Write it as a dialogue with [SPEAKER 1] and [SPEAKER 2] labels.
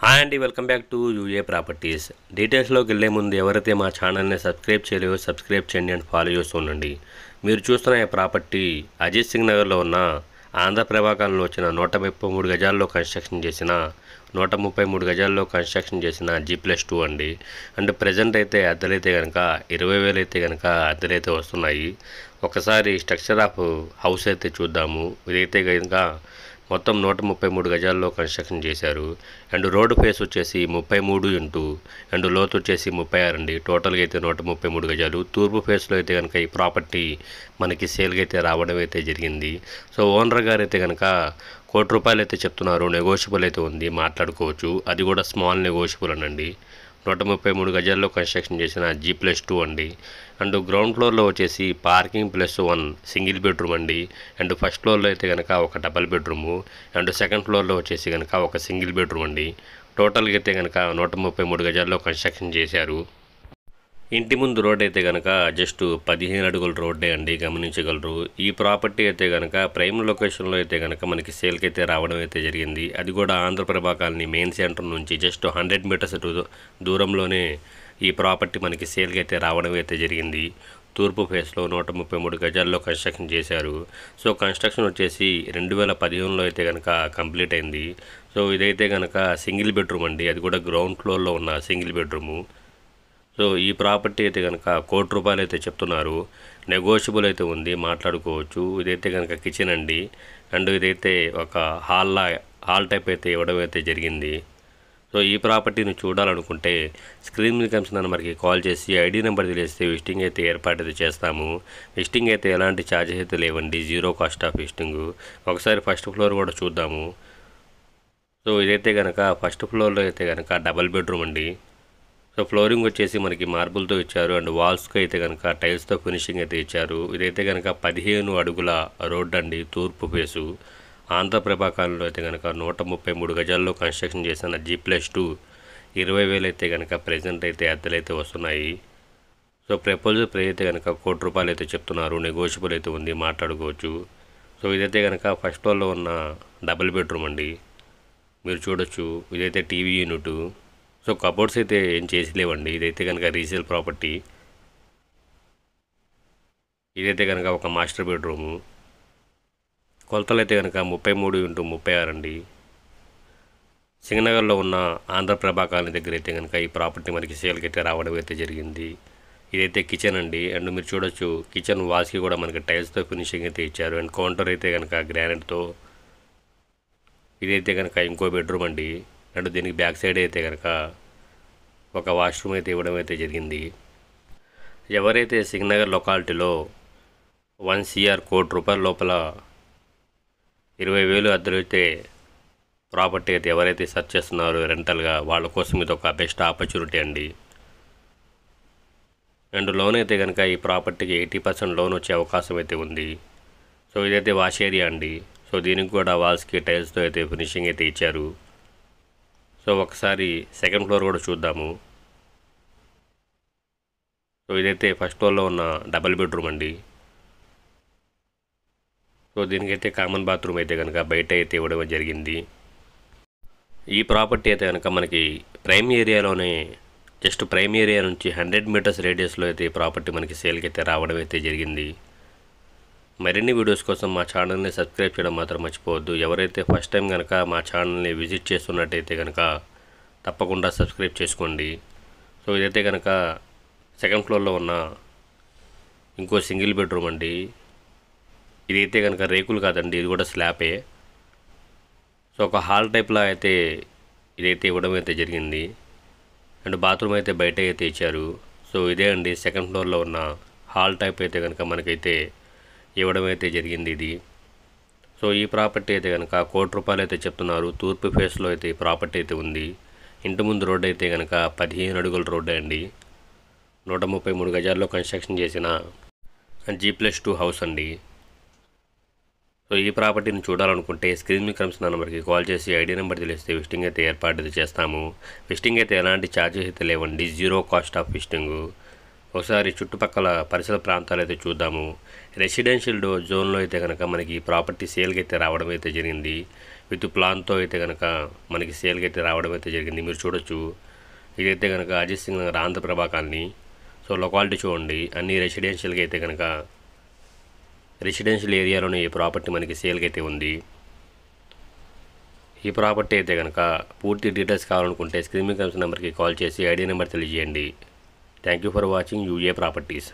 [SPEAKER 1] Hi అండి, welcome back to U A properties. డీటెయిల్స్లోకి వెళ్ళే ముందు ఎవరైతే మా ఛానల్ని సబ్స్క్రైబ్ చేయలేవో సబ్స్క్రైబ్ చేయండి అండ్ ఫాలో చేస్తూ ఉండండి. మీరు చూస్తున్న ఈ ప్రాపర్టీ అజిత్ సింగ్ నగర్లో ఉన్న ఆంధ్రప్రభ కాలంలో వచ్చిన 133 గజాల్లో కన్స్ట్రక్షన్ చేసిన 133 గజాల్లో కన్స్ట్రక్షన్ చేసిన G+2 అండి. అండ్ ప్రజెంట్ అయితే అద్దెలైతే కనుక 20,000 అయితే కనుక అద్దెలైతే వస్తున్నాయి. ఒకసారి స్ట్రక్చర్ ఆఫ్ హౌస్ అయితే చూద్దాము. ఇదైతే కనుక మొత్తం 133 గజాల్లో కన్స్ట్రక్షన్ చేశారు. అండ్ రోడ్ ఫేస్ వచ్చేసి 33 ఇంటూ అండ్ లోతు వచ్చేసి 36 అండి. టోటల్గా అయితే 133 గజాలు. తూర్పు ఫేస్లో అయితే కనుక ఈ ప్రాపర్టీ మనకి సేల్గా అయితే రావడం అయితే జరిగింది. సో ఓనర్ గారు అయితే కనుక ₹1,00,00,000 అయితే చెప్తున్నారు. నెగోషియబుల్ అయితే ఉంది, మాట్లాడుకోవచ్చు. అది కూడా స్మాల్ నెగోషియబుల్ అనండి. 133 గజాల్లో కన్స్ట్రక్షన్ చేసిన G+2 అండి. అండ్ గ్రౌండ్ ఫ్లోర్లో వచ్చేసి పార్కింగ్ +1 సింగిల్ బెడ్రూమ్ అండి. అండ్ ఫస్ట్ ఫ్లోర్లో అయితే కనుక ఒక డబల్ బెడ్రూము అండ్ సెకండ్ ఫ్లోర్లో వచ్చేసి కనుక ఒక సింగిల్ బెడ్రూమ్ అండి. టోటల్గా అయితే కనుక 133 గజాల్లో కన్స్ట్రక్షన్ చేశారు. ఇంటి ముందు రోడ్ అయితే కనుక జస్ట్ 15 అడుగుల రోడ్డే అండి, గమనించగలరు. ఈ ప్రాపర్టీ అయితే కనుక ప్రైమ్ లొకేషన్లో అయితే కనుక మనకి సేల్కి అయితే రావడం అయితే జరిగింది. అది కూడా ఆంధ్రప్రభ కాలనీ మెయిన్ సెంటర్ నుంచి జస్ట్ 100 మీటర్స్ దూరంలోనే ఈ ప్రాపర్టీ మనకి సేల్కి అయితే రావడం అయితే జరిగింది. తూర్పు ఫేస్లో 133 గజాల్లో కన్స్ట్రక్షన్ చేశారు. సో కన్స్ట్రక్షన్ వచ్చేసి 2015లో అయితే కనుక కంప్లీట్ అయింది. సో ఇదైతే కనుక సింగిల్ బెడ్రూమ్ అండి, అది కూడా గ్రౌండ్ ఫ్లోర్లో ఉన్న సింగిల్ బెడ్రూము. సో ఈ ప్రాపర్టీ అయితే కనుక ₹1,00,00,000 అయితే చెప్తున్నారు. నెగోషియబుల్ అయితే ఉంది, మాట్లాడుకోవచ్చు. ఇదైతే కనుక కిచెన్ అండి. అండ్ ఇదైతే ఒక హాల్ టైప్ అయితే ఇవ్వడం అయితే జరిగింది. సో ఈ ప్రాపర్టీని చూడాలనుకుంటే స్క్రీన్ మీద కనిపిస్తున్న నెంబర్కి కాల్ చేసి ఐడి నెంబర్ తెలిస్తే విజిటింగ్ అయితే ఏర్పాటు అయితే చేస్తాము. విజిటింగ్ అయితే ఎలాంటి ఛార్జెస్ అయితే లేవండి, జీరో కాస్ట్ ఆఫ్ విజిటింగ్. ఒకసారి ఫస్ట్ ఫ్లోర్ కూడా చూద్దాము. సో ఇదైతే కనుక ఫస్ట్ ఫ్లోర్లో అయితే కనుక డబల్ బెడ్రూమ్ అండి. సో ఫ్లోరింగ్ వచ్చేసి మనకి మార్బుల్తో ఇచ్చారు. అండ్ వాల్స్కి అయితే కనుక టైల్స్తో ఫినిషింగ్ అయితే ఇచ్చారు. ఇదైతే కనుక 15 అడుగుల రోడ్ అండి, తూర్పు ఫేసు. ఆంధ్రప్రభ కాలంలో అయితే కనుక 133 గజాల్లో కన్స్ట్రక్షన్ చేసిన G+2 20,000 అయితే కనుక ప్రజెంట్ అయితే అద్దెలైతే వస్తున్నాయి. సో ప్రపోజల్ ప్రైస్ అయితే కనుక ₹1,00,00,000 అయితే చెప్తున్నారు. నెగోషియబుల్ అయితే ఉంది, మాట్లాడుకోవచ్చు. సో ఇదైతే కనుక ఫస్ట్ ఫ్లోర్లో ఉన్న డబుల్ బెడ్రూమ్ అండి, మీరు చూడొచ్చు. ఇదైతే టీవీ యూనిట్. సో కబోర్డ్స్ అయితే ఏం చేసి లేవండి. ఇదైతే కనుక రీసేల్ ప్రాపర్టీ. ఇదైతే కనుక ఒక మాస్టర్ బెడ్రూము. కొలతలు అయితే కనుక 33x36 అండి. సింగనగర్లో ఉన్న ఆంధ్రప్రభ కాలనీ దగ్గర అయితే కనుక ఈ ప్రాపర్టీ మనకి సేల్కి అయితే రావడం అయితే జరిగింది. ఇదైతే కిచెన్ అండి. అండ్ మీరు చూడొచ్చు, కిచెన్ వాల్స్కి కూడా మనకి టైల్స్తో ఫినిషింగ్ అయితే ఇచ్చారు. అండ్ కౌంటర్ అయితే కనుక గ్రానైట్తో. ఇదైతే కనుక ఇంకో బెడ్రూమ్ అండి. అండ్ దీనికి బ్యాక్ సైడ్ అయితే కనుక ఒక వాష్రూమ్ అయితే ఇవ్వడం అయితే జరిగింది. ఎవరైతే సింగనగర్ లొకాలిటీలో 1 CR ₹1,00,00,000 లోపల 20,000 అద్దెలు అయితే ప్రాపర్టీ అయితే ఎవరైతే సెర్చ్ చేస్తున్నారో రెంటల్గా, వాళ్ళ కోసం ఇది ఒక బెస్ట్ ఆపర్చునిటీ అండి. అండ్ లోన్ అయితే కనుక ఈ ప్రాపర్టీకి 80% లోన్ వచ్చే అవకాశం అయితే ఉంది. సో ఇదైతే వాష్ ఏరియా అండి. సో దీనికి కూడా వాల్స్కి టైల్స్తో అయితే ఫినిషింగ్ అయితే ఇచ్చారు. సో ఒకసారి సెకండ్ ఫ్లోర్ కూడా చూద్దాము. సో ఇదైతే ఫస్ట్ ఫ్లోర్లో ఉన్న డబల్ బెడ్రూమ్ అండి. సో దీనికైతే కామన్ బాత్రూమ్ అయితే కనుక బయట అయితే ఇవ్వడం జరిగింది. ఈ ప్రాపర్టీ అయితే కనుక మనకి ప్రైమ్ ఏరియాలోనే, జస్ట్ ప్రైమ్ ఏరియా నుంచి 100 మీటర్స్ రేడియస్లో అయితే ఈ ప్రాపర్టీ మనకి సేల్కి అయితే రావడం అయితే జరిగింది. మరిన్ని వీడియోస్ కోసం మా ఛానల్ని సబ్స్క్రైబ్ చేయడం మాత్రం మర్చిపోవద్దు. ఎవరైతే ఫస్ట్ టైం కనుక మా ఛానల్ని విజిట్ చేస్తున్నట్టయితే కనుక తప్పకుండా సబ్స్క్రైబ్ చేసుకోండి. సో ఇదైతే కనుక సెకండ్ ఫ్లోర్లో ఉన్న ఇంకో సింగిల్ బెడ్రూమ్ అండి. ఇదైతే కనుక రేకులు కాదండి, ఇది కూడా స్లాబే. సో ఒక హాల్ టైప్లో అయితే ఇదైతే ఇవ్వడం అయితే జరిగింది. అండ్ బాత్రూమ్ అయితే బయట అయితే ఇచ్చారు. సో ఇదే అండి సెకండ్ ఫ్లోర్లో ఉన్న హాల్ టైప్ అయితే కనుక మనకైతే ఇవ్వడం అయితే జరిగింది ఇది. సో ఈ ప్రాపర్టీ అయితే కనుక ₹1,00,00,000 అయితే చెప్తున్నారు. తూర్పు ఫేస్లో అయితే ఈ ప్రాపర్టీ అయితే ఉంది. ఇంటి ముందు రోడ్ అయితే కనుక 15 అడుగుల రోడ్డే అండి. 133 గజాల్లో కన్స్ట్రక్షన్ చేసిన G+2 హౌస్ అండి. సో ఈ ప్రాపర్టీని చూడాలనుకుంటే స్క్రీన్ మీద కనిపిస్తున్న నెంబర్కి కాల్ చేసి ఐడి నెంబర్ తెలిస్తే విజిటింగ్ అయితే ఏర్పాటు చేస్తాము. విజిటింగ్ అయితే ఎలాంటి ఛార్జెస్ అయితే లేవండి, జీరో కాస్ట్ ఆఫ్ విజిటింగ్. ఒకసారి చుట్టుపక్కల పరిసర ప్రాంతాలు అయితే చూద్దాము. రెసిడెన్షియల్ జోన్లో అయితే కనుక మనకి ప్రాపర్టీ సేల్కి అయితే రావడం అయితే జరిగింది. విత్ ప్లాన్తో అయితే కనుక మనకి సేల్కి అయితే రావడం అయితే జరిగింది. మీరు చూడొచ్చు, ఇదైతే కనుక Ajit Singh Nagar Andhraprabha colony. So locality చూడండి, అన్ని రెసిడెన్షియల్కి అయితే కనుక రెసిడెన్షియల్ ఏరియాలోనే ఈ ప్రాపర్టీ మనకి సేల్కి అయితే ఉంది. ఈ ప్రాపర్టీ అయితే కనుక పూర్తి డీటెయిల్స్ కావాలనుకుంటే స్క్రీన్ మీద కనిపిస్తున్న నెంబర్కి కాల్ చేసి ఐడి నెంబర్ తెలియజేయండి. Thank you for watching UA properties.